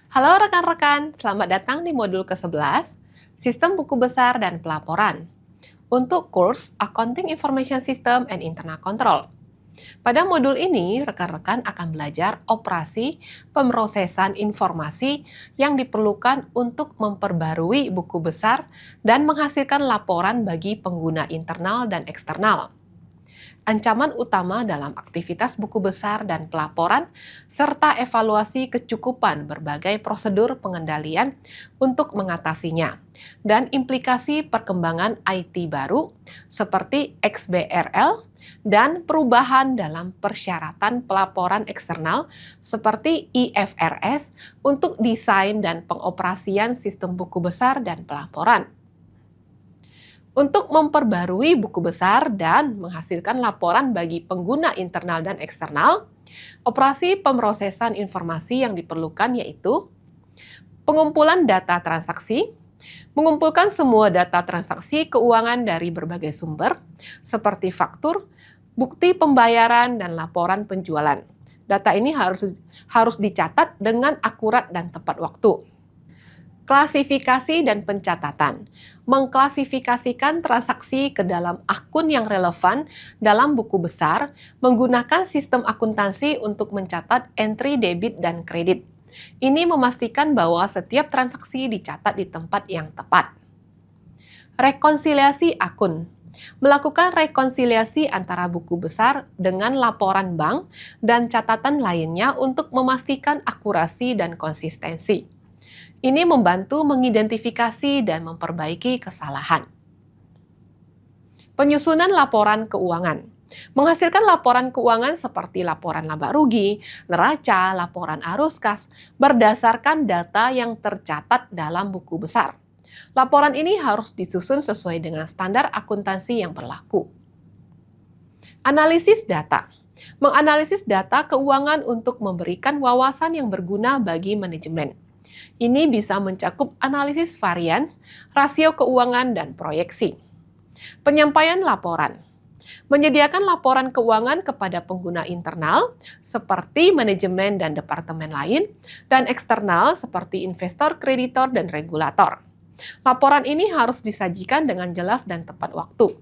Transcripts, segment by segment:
Halo rekan-rekan, selamat datang di modul ke-11, Sistem Buku Besar dan Pelaporan, untuk kurs Accounting Information System and Internal Control. Pada modul ini, rekan-rekan akan belajar operasi pemrosesan informasi yang diperlukan untuk memperbarui buku besar dan menghasilkan laporan bagi pengguna internal dan eksternal. Ancaman utama dalam aktivitas buku besar dan pelaporan, serta evaluasi kecukupan berbagai prosedur pengendalian untuk mengatasinya, dan implikasi perkembangan IT baru seperti XBRL dan perubahan dalam persyaratan pelaporan eksternal seperti IFRS untuk desain dan pengoperasian sistem buku besar dan pelaporan. Untuk memperbarui buku besar dan menghasilkan laporan bagi pengguna internal dan eksternal, operasi pemrosesan informasi yang diperlukan yaitu pengumpulan data transaksi, mengumpulkan semua data transaksi keuangan dari berbagai sumber, seperti faktur, bukti pembayaran, dan laporan penjualan. Data ini harus dicatat dengan akurat dan tepat waktu. Klasifikasi dan pencatatan. Mengklasifikasikan transaksi ke dalam akun yang relevan dalam buku besar menggunakan sistem akuntansi untuk mencatat entry debit dan kredit. Ini memastikan bahwa setiap transaksi dicatat di tempat yang tepat. Rekonsiliasi akun. Melakukan rekonsiliasi antara buku besar dengan laporan bank dan catatan lainnya untuk memastikan akurasi dan konsistensi. Ini membantu mengidentifikasi dan memperbaiki kesalahan. Penyusunan laporan keuangan. Menghasilkan laporan keuangan seperti laporan laba rugi, neraca, laporan arus kas, berdasarkan data yang tercatat dalam buku besar. Laporan ini harus disusun sesuai dengan standar akuntansi yang berlaku. Analisis data. Menganalisis data keuangan untuk memberikan wawasan yang berguna bagi manajemen. Ini bisa mencakup analisis varians, rasio keuangan, dan proyeksi. Penyampaian laporan. Menyediakan laporan keuangan kepada pengguna internal, seperti manajemen dan departemen lain, dan eksternal, seperti investor, kreditor, dan regulator. Laporan ini harus disajikan dengan jelas dan tepat waktu.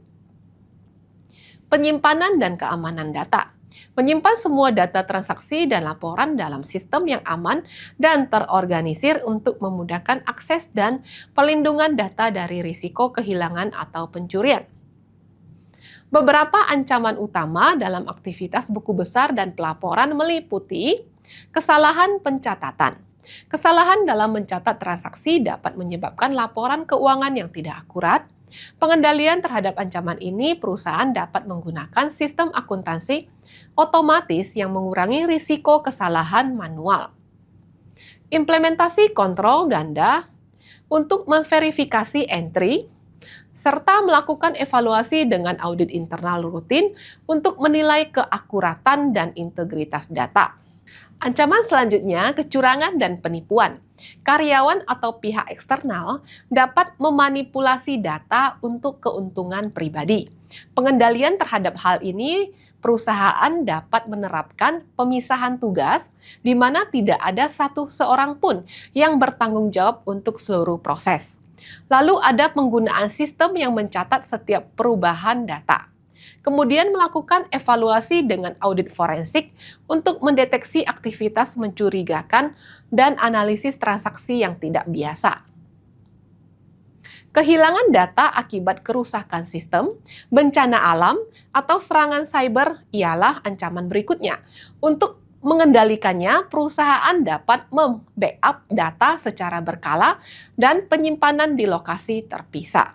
Penyimpanan dan keamanan data. Menyimpan semua data transaksi dan laporan dalam sistem yang aman dan terorganisir untuk memudahkan akses dan perlindungan data dari risiko kehilangan atau pencurian. Beberapa ancaman utama dalam aktivitas buku besar dan pelaporan meliputi kesalahan pencatatan. Kesalahan dalam mencatat transaksi dapat menyebabkan laporan keuangan yang tidak akurat. Pengendalian terhadap ancaman ini, perusahaan dapat menggunakan sistem akuntansi otomatis yang mengurangi risiko kesalahan manual. Implementasi kontrol ganda untuk memverifikasi entry, serta melakukan evaluasi dengan audit internal rutin untuk menilai keakuratan dan integritas data. Ancaman selanjutnya, kecurangan dan penipuan. Karyawan atau pihak eksternal dapat memanipulasi data untuk keuntungan pribadi. Pengendalian terhadap hal ini, perusahaan dapat menerapkan pemisahan tugas di mana tidak ada seorang pun yang bertanggung jawab untuk seluruh proses. Lalu ada penggunaan sistem yang mencatat setiap perubahan data. Kemudian melakukan evaluasi dengan audit forensik untuk mendeteksi aktivitas mencurigakan dan analisis transaksi yang tidak biasa. Kehilangan data akibat kerusakan sistem, bencana alam, atau serangan cyber ialah ancaman berikutnya. Untuk mengendalikannya, perusahaan dapat membackup data secara berkala dan penyimpanan di lokasi terpisah.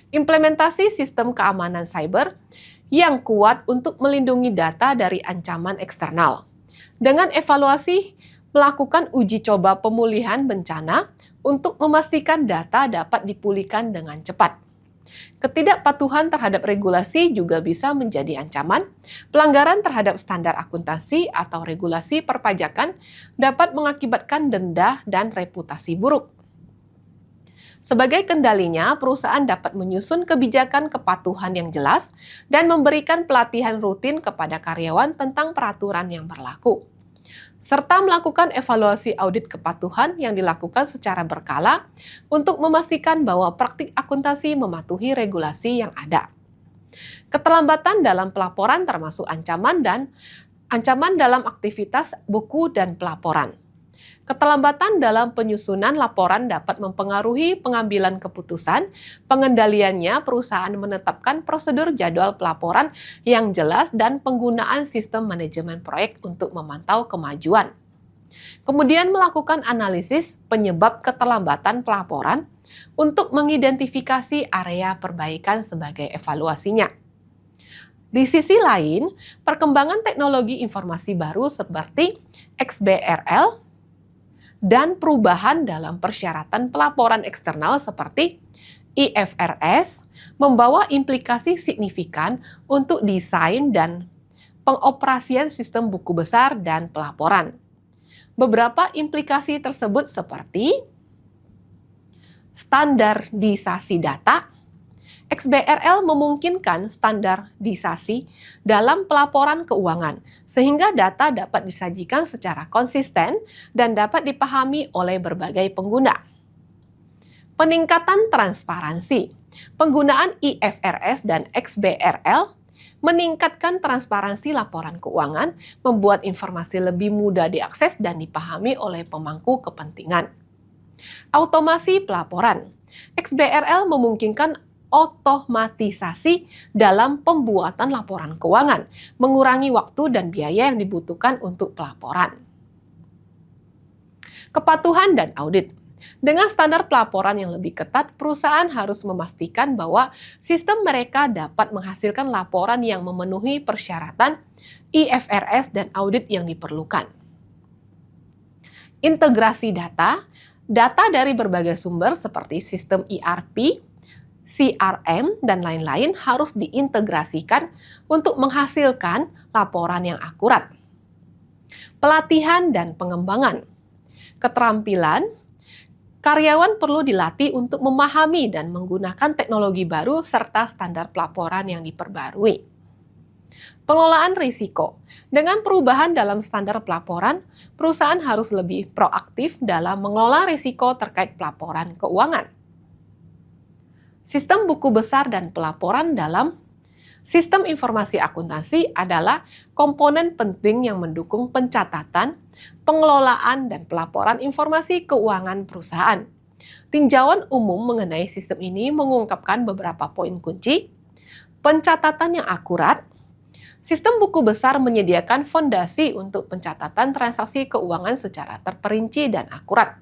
Implementasi sistem keamanan cyber yang kuat untuk melindungi data dari ancaman eksternal. Dengan evaluasi, melakukan uji coba pemulihan bencana untuk memastikan data dapat dipulihkan dengan cepat. Ketidakpatuhan terhadap regulasi juga bisa menjadi ancaman. Pelanggaran terhadap standar akuntansi atau regulasi perpajakan dapat mengakibatkan denda dan reputasi buruk. Sebagai kendalinya, perusahaan dapat menyusun kebijakan kepatuhan yang jelas dan memberikan pelatihan rutin kepada karyawan tentang peraturan yang berlaku. serta melakukan evaluasi audit kepatuhan yang dilakukan secara berkala untuk memastikan bahwa praktik akuntansi mematuhi regulasi yang ada. Keterlambatan dalam pelaporan termasuk ancaman dalam aktivitas buku dan pelaporan. Keterlambatan dalam penyusunan laporan dapat mempengaruhi pengambilan keputusan. Pengendaliannya, perusahaan menetapkan prosedur jadwal pelaporan yang jelas dan penggunaan sistem manajemen proyek untuk memantau kemajuan. Kemudian melakukan analisis penyebab keterlambatan pelaporan untuk mengidentifikasi area perbaikan sebagai evaluasinya. Di sisi lain, perkembangan teknologi informasi baru seperti XBRL dan perubahan dalam persyaratan pelaporan eksternal seperti IFRS membawa implikasi signifikan untuk desain dan pengoperasian sistem buku besar dan pelaporan. Beberapa implikasi tersebut seperti standarisasi data. XBRL memungkinkan standarisasi dalam pelaporan keuangan, sehingga data dapat disajikan secara konsisten dan dapat dipahami oleh berbagai pengguna. Peningkatan transparansi. Penggunaan IFRS dan XBRL meningkatkan transparansi laporan keuangan, membuat informasi lebih mudah diakses dan dipahami oleh pemangku kepentingan. Otomasi pelaporan. XBRL memungkinkan otomatisasi dalam pembuatan laporan keuangan, mengurangi waktu dan biaya yang dibutuhkan untuk pelaporan. Kepatuhan dan audit. Dengan standar pelaporan yang lebih ketat, perusahaan harus memastikan bahwa sistem mereka dapat menghasilkan laporan yang memenuhi persyaratan IFRS dan audit yang diperlukan. Integrasi data. Data dari berbagai sumber seperti sistem ERP, CRM, dan lain-lain harus diintegrasikan untuk menghasilkan laporan yang akurat. Pelatihan dan pengembangan. Keterampilan, karyawan perlu dilatih untuk memahami dan menggunakan teknologi baru serta standar pelaporan yang diperbarui. Pengelolaan risiko. Dengan perubahan dalam standar pelaporan, perusahaan harus lebih proaktif dalam mengelola risiko terkait pelaporan keuangan. Sistem buku besar dan pelaporan dalam sistem informasi akuntansi adalah komponen penting yang mendukung pencatatan, pengelolaan, dan pelaporan informasi keuangan perusahaan. Tinjauan umum mengenai sistem ini mengungkapkan beberapa poin kunci. Pencatatan yang akurat. Sistem buku besar menyediakan fondasi untuk pencatatan transaksi keuangan secara terperinci dan akurat.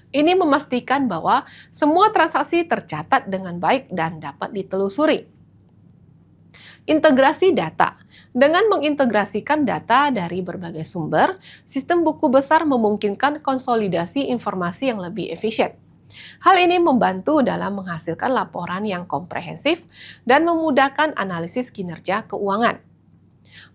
Ini memastikan bahwa semua transaksi tercatat dengan baik dan dapat ditelusuri. Integrasi data. Dengan mengintegrasikan data dari berbagai sumber, sistem buku besar memungkinkan konsolidasi informasi yang lebih efisien. Hal ini membantu dalam menghasilkan laporan yang komprehensif dan memudahkan analisis kinerja keuangan.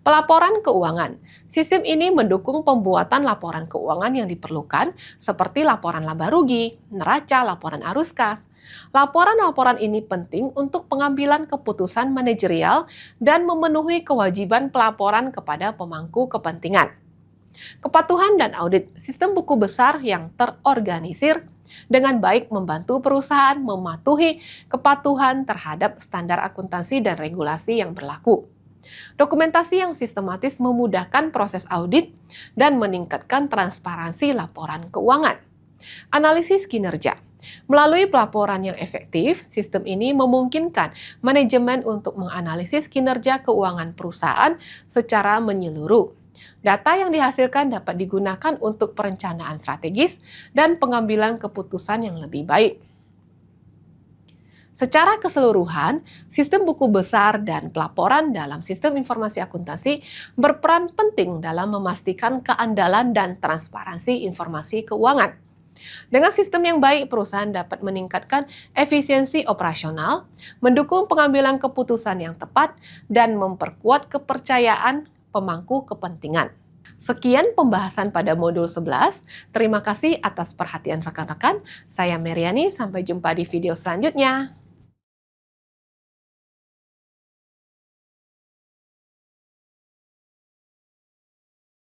Pelaporan keuangan. Sistem ini mendukung pembuatan laporan keuangan yang diperlukan seperti laporan laba rugi, neraca, laporan arus kas. Laporan-laporan ini penting untuk pengambilan keputusan manajerial dan memenuhi kewajiban pelaporan kepada pemangku kepentingan. Kepatuhan dan audit. Sistem buku besar yang terorganisir dengan baik membantu perusahaan mematuhi kepatuhan terhadap standar akuntansi dan regulasi yang berlaku. Dokumentasi yang sistematis memudahkan proses audit dan meningkatkan transparansi laporan keuangan. Analisis kinerja. Melalui pelaporan yang efektif, sistem ini memungkinkan manajemen untuk menganalisis kinerja keuangan perusahaan secara menyeluruh. Data yang dihasilkan dapat digunakan untuk perencanaan strategis dan pengambilan keputusan yang lebih baik. Secara keseluruhan, sistem buku besar dan pelaporan dalam sistem informasi akuntansi berperan penting dalam memastikan keandalan dan transparansi informasi keuangan. Dengan sistem yang baik, perusahaan dapat meningkatkan efisiensi operasional, mendukung pengambilan keputusan yang tepat, dan memperkuat kepercayaan pemangku kepentingan. Sekian pembahasan pada modul 11. Terima kasih atas perhatian rekan-rekan. Saya Meriani, sampai jumpa di video selanjutnya.